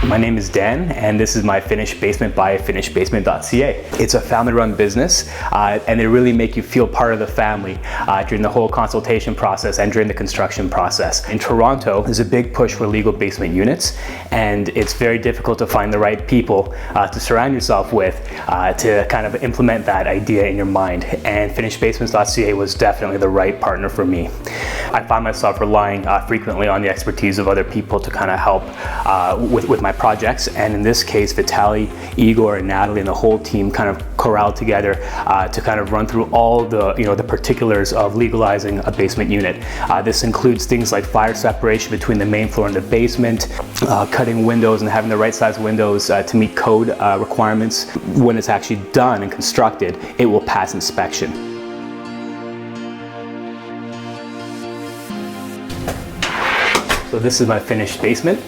My name is Dan, and this is my Finished Basement by Finishedbasement.ca. It's a family-run business, and they really make you feel part of the family during the whole consultation process and during the construction process. In Toronto, there's a big push for legal basement units, and it's very difficult to find the right people to surround yourself with to kind of implement that idea in your mind. And Finishedbasement.ca was definitely the right partner for me. I find myself relying frequently on the expertise of other people to kind of help with my projects, and in this case Vitaly, Igor, and Natalie and the whole team kind of corralled together to kind of run through all the the particulars of legalizing a basement unit. This includes things like fire separation between the main floor and the basement, cutting windows and having the right size windows to meet code requirements. When it's actually done and constructed, it will pass inspection. So this is my finished basement.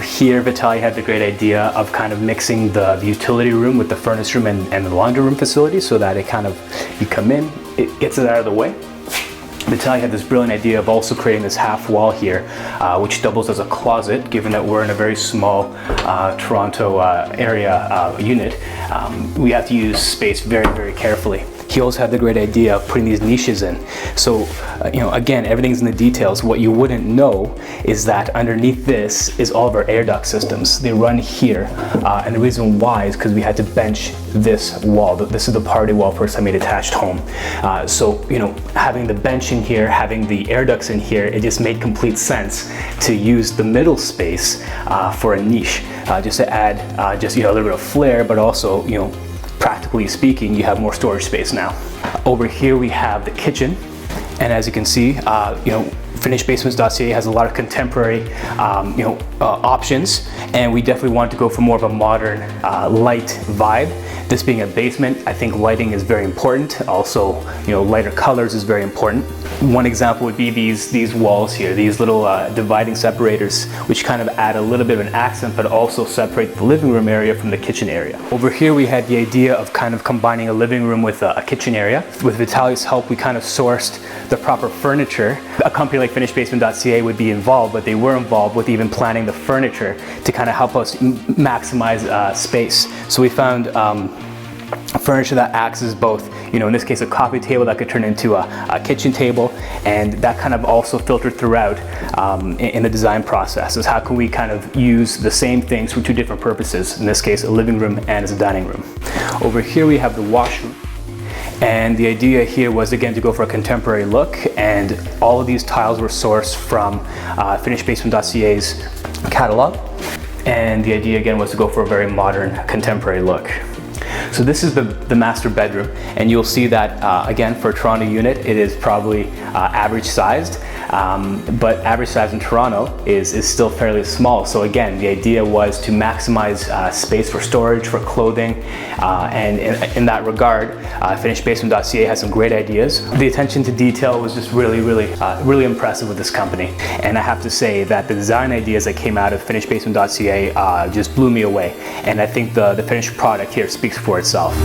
Here Vitaly had the great idea of kind of mixing the utility room with the furnace room and the laundry room facility, so that it kind of, you come in, it gets it out of the way. Vitaly had this brilliant idea of also creating this half wall here, which doubles as a closet, given that we're in a very small Toronto area unit. We have to use space very, very carefully. He also had the great idea of putting these niches in. So, again, everything's in the details. What you wouldn't know is that underneath this is all of our air duct systems. They run here, and the reason why is because we had to bench this wall. This is the party wall for a semi-detached home. So, having the bench in here, having the air ducts in here, it just made complete sense to use the middle space for a niche, just to add a little bit of flair, but also, practically speaking, you have more storage space now. Over here we have the kitchen, and as you can see, Finishedbasement.ca has a lot of contemporary options, and we definitely want to go for more of a modern light vibe. This being a basement, I think lighting is very important. Also, lighter colors is very important. One example would be these walls here, these little dividing separators, which kind of add a little bit of an accent, but also separate the living room area from the kitchen area. Over here we had the idea of kind of combining a living room with a kitchen area. With Vitaly's help, we kind of sourced the proper furniture. A company like Finishedbasement.ca would be involved, but they were involved with even planning the furniture to kind of help us maximize space. So we found furniture that acts as both, in this case, a coffee table that could turn into a kitchen table, and that kind of also filtered throughout in the design process. Is how can we kind of use the same things for two different purposes, in this case a living room and as a dining room. Over here we have the washroom, and the idea here was again to go for a contemporary look, and all of these tiles were sourced from Finishedbasement.ca's catalog, and the idea again was to go for a very modern contemporary look. So this is the master bedroom, and you'll see that again for a Toronto unit it is probably average sized, but average size in Toronto is still fairly small. So again, the idea was to maximize space for storage, for clothing, and in that regard, Finishedbasement.ca has some great ideas. The attention to detail was just really impressive with this company, and I have to say that the design ideas that came out of Finishedbasement.ca just blew me away, and I think the finished product here speaks for itself.